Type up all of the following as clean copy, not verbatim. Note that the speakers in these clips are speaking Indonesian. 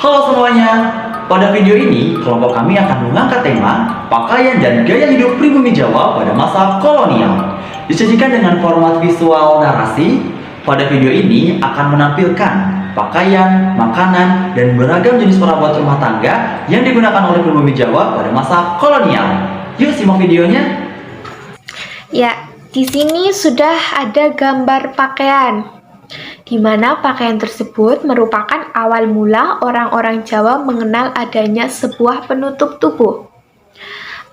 Halo semuanya, pada video ini kelompok kami akan mengangkat tema pakaian dan gaya hidup pribumi Jawa pada masa kolonial. Disajikan dengan format visual narasi, pada video ini akan menampilkan pakaian, makanan, dan beragam jenis perabot rumah tangga yang digunakan oleh pribumi Jawa pada masa kolonial. Yuk simak videonya. Ya, di sini sudah ada gambar pakaian, di mana pakaian tersebut merupakan awal mula orang-orang Jawa mengenal adanya sebuah penutup tubuh.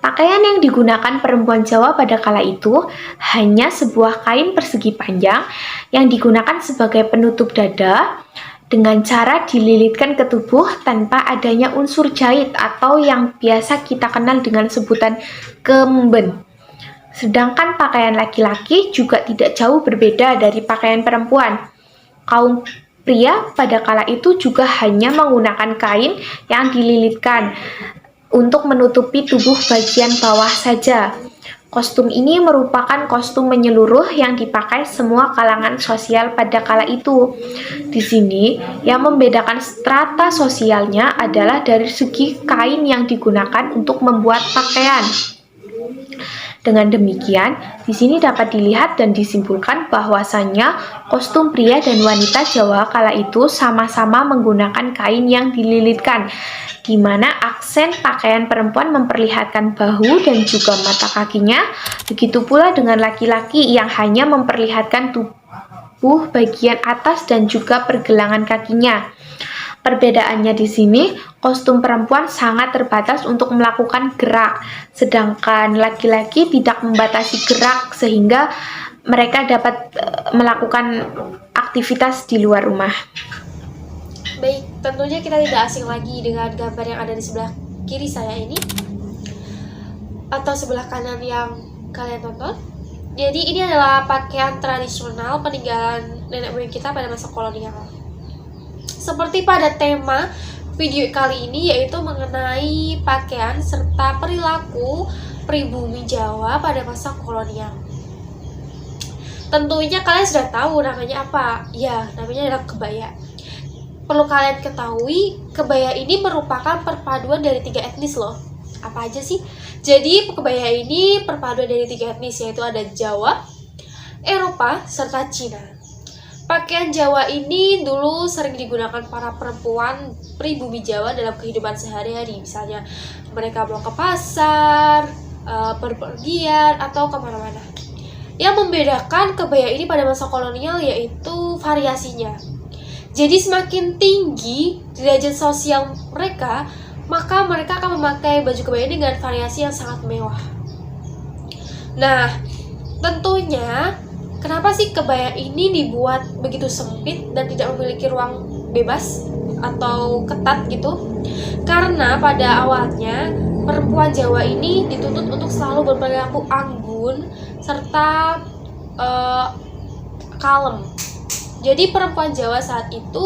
Pakaian yang digunakan perempuan Jawa pada kala itu hanya sebuah kain persegi panjang yang digunakan sebagai penutup dada dengan cara dililitkan ke tubuh tanpa adanya unsur jahit atau yang biasa kita kenal dengan sebutan kemben. Sedangkan pakaian laki-laki juga tidak jauh berbeda dari pakaian perempuan. Kaum pria pada kala itu juga hanya menggunakan kain yang dililitkan untuk menutupi tubuh bagian bawah saja. Kostum ini merupakan kostum menyeluruh yang dipakai semua kalangan sosial pada kala itu. Di sini, yang membedakan strata sosialnya adalah dari segi kain yang digunakan untuk membuat pakaian. Dengan demikian, di sini dapat dilihat dan disimpulkan bahwasannya kostum pria dan wanita Jawa kala itu sama-sama menggunakan kain yang dililitkan, di mana aksen pakaian perempuan memperlihatkan bahu dan juga mata kakinya, begitu pula dengan laki-laki yang hanya memperlihatkan tubuh bagian atas dan juga pergelangan kakinya. Perbedaannya di sini, kostum perempuan sangat terbatas untuk melakukan gerak, sedangkan laki-laki tidak membatasi gerak sehingga mereka dapat melakukan aktivitas di luar rumah. Baik, tentunya kita tidak asing lagi dengan gambar yang ada di sebelah kiri saya ini atau sebelah kanan yang kalian tonton. Jadi ini adalah pakaian tradisional peninggalan nenek moyang kita pada masa kolonial. Seperti pada tema video kali ini, yaitu mengenai pakaian serta perilaku pribumi Jawa pada masa kolonial. Tentunya kalian sudah tahu namanya apa? Ya, namanya adalah kebaya. Perlu kalian ketahui, kebaya ini merupakan perpaduan dari 3 etnis loh. Apa aja sih? Jadi kebaya ini perpaduan dari 3 etnis, yaitu ada Jawa, Eropa, serta Cina. Pakaian Jawa ini dulu sering digunakan para perempuan pribumi Jawa dalam kehidupan sehari-hari. Misalnya mereka mau ke pasar, berpergian, atau kemana-mana. Yang membedakan kebaya ini pada masa kolonial yaitu variasinya. Jadi semakin tinggi derajat sosial mereka, maka mereka akan memakai baju kebaya ini dengan variasi yang sangat mewah. Nah, tentunya kenapa sih kebaya ini dibuat begitu sempit dan tidak memiliki ruang bebas atau ketat gitu? Karena pada awalnya perempuan Jawa ini dituntut untuk selalu berperilaku anggun serta kalem. Jadi perempuan Jawa saat itu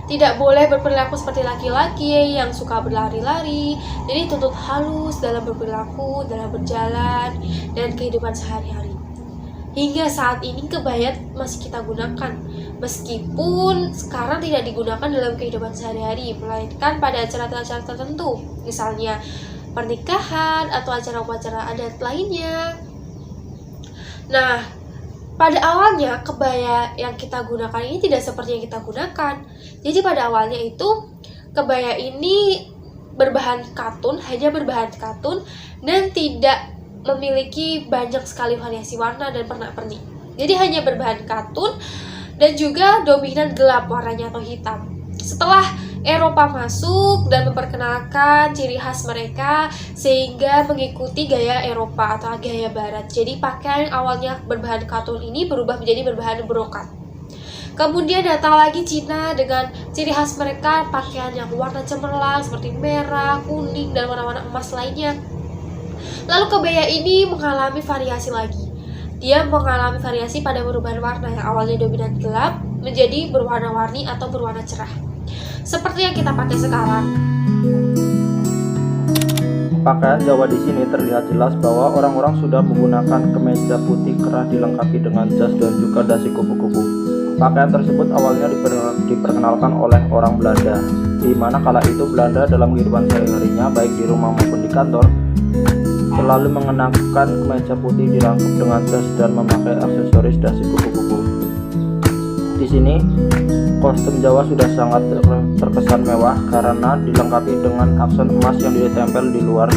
tidak boleh berperilaku seperti laki-laki yang suka berlari-lari. Jadi tuntut halus dalam berperilaku, dalam berjalan, dan kehidupan sehari-hari. Hingga saat ini kebaya masih kita gunakan, meskipun sekarang tidak digunakan dalam kehidupan sehari-hari, melainkan pada acara-acara tertentu, misalnya pernikahan atau acara-acara adat lainnya. Nah, pada awalnya kebaya yang kita gunakan ini tidak seperti yang kita gunakan. Jadi pada awalnya itu kebaya ini berbahan katun, hanya berbahan katun, dan tidak memiliki banyak sekali variasi warna dan pernak-pernik. Jadi hanya berbahan katun dan juga dominan gelap warnanya atau hitam. Setelah Eropa masuk dan memperkenalkan ciri khas mereka sehingga mengikuti gaya Eropa atau gaya Barat. Jadi pakaian yang awalnya berbahan katun ini berubah menjadi berbahan brokat. Kemudian datang lagi Cina dengan ciri khas mereka, pakaian yang warna cemerlang seperti merah, kuning, dan warna-warna emas lainnya. Lalu kebaya ini mengalami variasi lagi. Dia mengalami variasi pada perubahan warna yang awalnya dominan gelap menjadi berwarna-warni atau berwarna cerah. Seperti yang kita pakai sekarang. Pakaian Jawa di sini terlihat jelas bahwa orang-orang sudah menggunakan kemeja putih kerah dilengkapi dengan jas dan juga dasi kupu-kupu. Pakaian tersebut awalnya diperkenalkan oleh orang Belanda, di mana kala itu Belanda dalam kehidupan sehari-harinya baik di rumah maupun di kantor selalu mengenakan kemeja putih dilengkapi dengan jas dan memakai aksesoris dasi kupu-kupu. Di sini kostum Jawa sudah sangat terkesan mewah karena dilengkapi dengan aksen emas yang ditempel di luar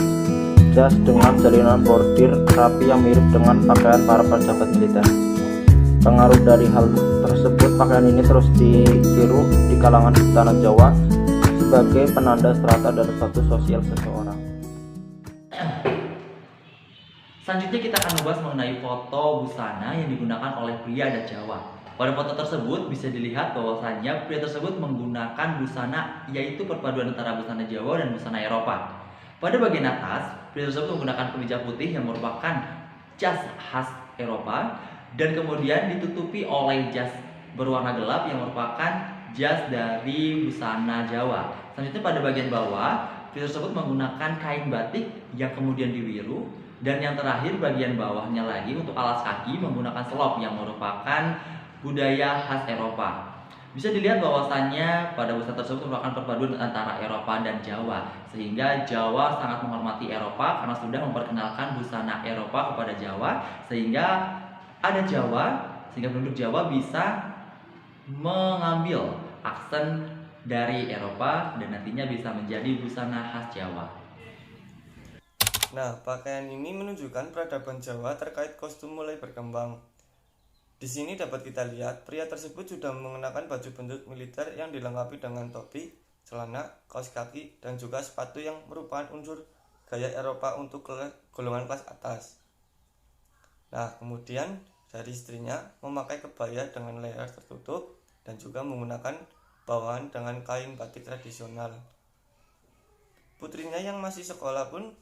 jas dengan jalinan bordir rapi yang mirip dengan pakaian para pejabat militer. Pengaruh dari hal tersebut, pakaian ini terus ditiru di kalangan tanah Jawa sebagai penanda strata dan status sosial seseorang. Selanjutnya kita akan membahas mengenai foto busana yang digunakan oleh pria adat Jawa. Pada foto tersebut bisa dilihat bahwasannya pria tersebut menggunakan busana yaitu perpaduan antara busana Jawa dan busana Eropa. Pada bagian atas, pria tersebut menggunakan kemeja putih yang merupakan jas khas Eropa dan kemudian ditutupi oleh jas berwarna gelap yang merupakan jas dari busana Jawa. Selanjutnya pada bagian bawah, pria tersebut menggunakan kain batik yang kemudian diwiru. Dan yang terakhir bagian bawahnya lagi untuk alas kaki menggunakan selop yang merupakan budaya khas Eropa. Bisa dilihat bahwasannya pada busana tersebut merupakan perpaduan antara Eropa dan Jawa, sehingga Jawa sangat menghormati Eropa karena sudah memperkenalkan busana Eropa kepada Jawa, sehingga ada Jawa, sehingga penduduk Jawa bisa mengambil aksen dari Eropa dan nantinya bisa menjadi busana khas Jawa. Nah, pakaian ini menunjukkan peradaban Jawa terkait kostum mulai berkembang. Di sini dapat kita lihat pria tersebut sudah mengenakan baju buntut militer yang dilengkapi dengan topi, celana, kaos kaki, dan juga sepatu yang merupakan unsur gaya Eropa untuk golongan kelas atas. Nah, kemudian dari istrinya memakai kebaya dengan leher tertutup dan juga menggunakan bawahan dengan kain batik tradisional. Putrinya yang masih sekolah pun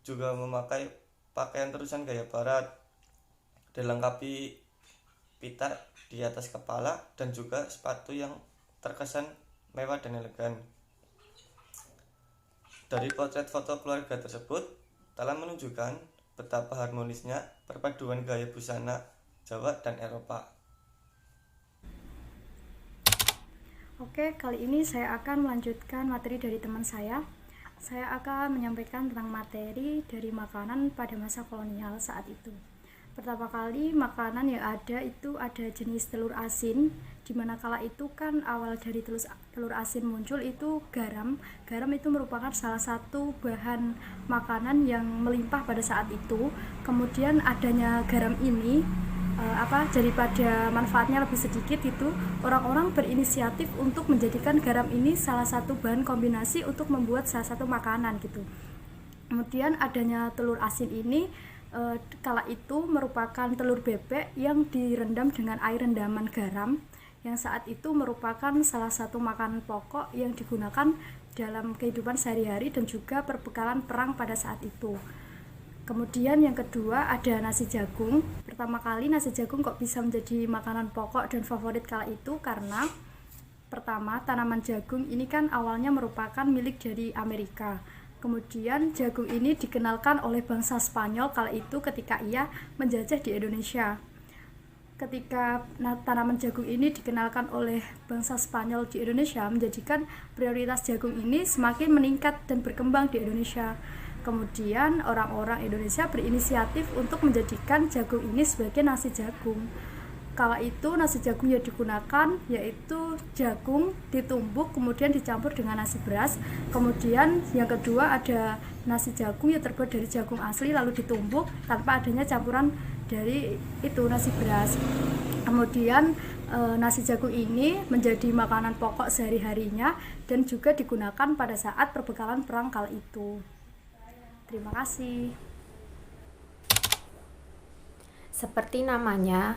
juga memakai pakaian terusan gaya barat, dilengkapi pita di atas kepala dan juga sepatu yang terkesan mewah dan elegan. Dari potret foto keluarga tersebut telah menunjukkan betapa harmonisnya perpaduan gaya busana Jawa dan Eropa. Oke, kali ini saya akan melanjutkan materi dari teman saya. Saya akan menyampaikan tentang materi dari makanan pada masa kolonial saat itu. Pertama kali makanan yang ada itu ada jenis telur asin, di mana kala itu kan awal dari telur asin muncul itu garam. Garam itu merupakan salah satu bahan makanan yang melimpah pada saat itu. Kemudian adanya garam ini daripada manfaatnya lebih sedikit itu orang-orang berinisiatif untuk menjadikan garam ini salah satu bahan kombinasi untuk membuat salah satu makanan gitu. Kemudian adanya telur asin ini kala itu merupakan telur bebek yang direndam dengan air rendaman garam yang saat itu merupakan salah satu makanan pokok yang digunakan dalam kehidupan sehari-hari dan juga perbekalan perang pada saat itu. Kemudian yang kedua ada nasi jagung. Pertama kali nasi jagung kok bisa menjadi makanan pokok dan favorit kala itu karena pertama tanaman jagung ini kan awalnya merupakan milik dari Amerika. Kemudian jagung ini dikenalkan oleh bangsa Spanyol kala itu ketika ia menjajah di Indonesia. Ketika tanaman jagung ini dikenalkan oleh bangsa Spanyol di Indonesia menjadikan prioritas jagung ini semakin meningkat dan berkembang di Indonesia. Kemudian orang-orang Indonesia berinisiatif untuk menjadikan jagung ini sebagai nasi jagung. Kala itu nasi jagung yang digunakan yaitu jagung ditumbuk kemudian dicampur dengan nasi beras. Kemudian yang kedua ada nasi jagung yang terbuat dari jagung asli lalu ditumbuk tanpa adanya campuran dari itu nasi beras. Kemudian nasi jagung ini menjadi makanan pokok sehari-harinya dan juga digunakan pada saat perbekalan perang kala itu. Terima kasih. Seperti namanya,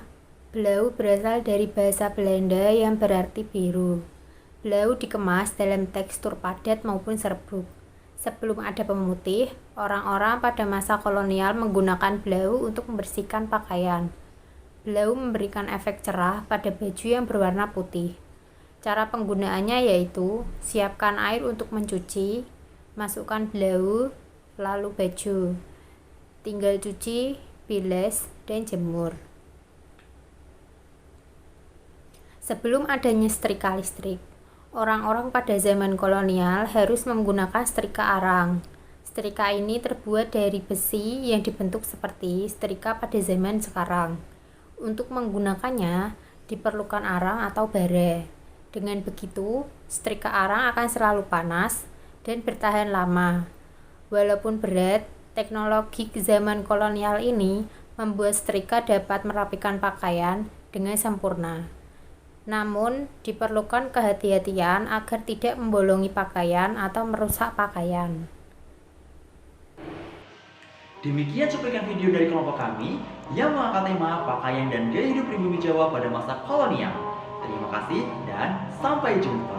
Blau berasal dari bahasa Belanda yang berarti biru. Blau dikemas dalam tekstur padat maupun serbuk. Sebelum ada pemutih, orang-orang pada masa kolonial menggunakan blau untuk membersihkan pakaian. Blau memberikan efek cerah pada baju yang berwarna putih. Cara penggunaannya yaitu, siapkan air untuk mencuci, masukkan blau, lalu baju. Tinggal cuci, bilas, dan jemur. Sebelum adanya setrika listrik, orang-orang pada zaman kolonial harus menggunakan setrika arang. Setrika ini terbuat dari besi yang dibentuk seperti setrika pada zaman sekarang. Untuk menggunakannya, diperlukan arang atau bara. Dengan begitu, setrika arang akan selalu panas dan bertahan lama. Walaupun berat, teknologi zaman kolonial ini membuat setrika dapat merapikan pakaian dengan sempurna. Namun, diperlukan kehati-hatian agar tidak membolongi pakaian atau merusak pakaian. Demikian cuplikan video dari kelompok kami yang mengangkat tema pakaian dan gaya hidup pribumi Jawa pada masa kolonial. Terima kasih dan sampai jumpa.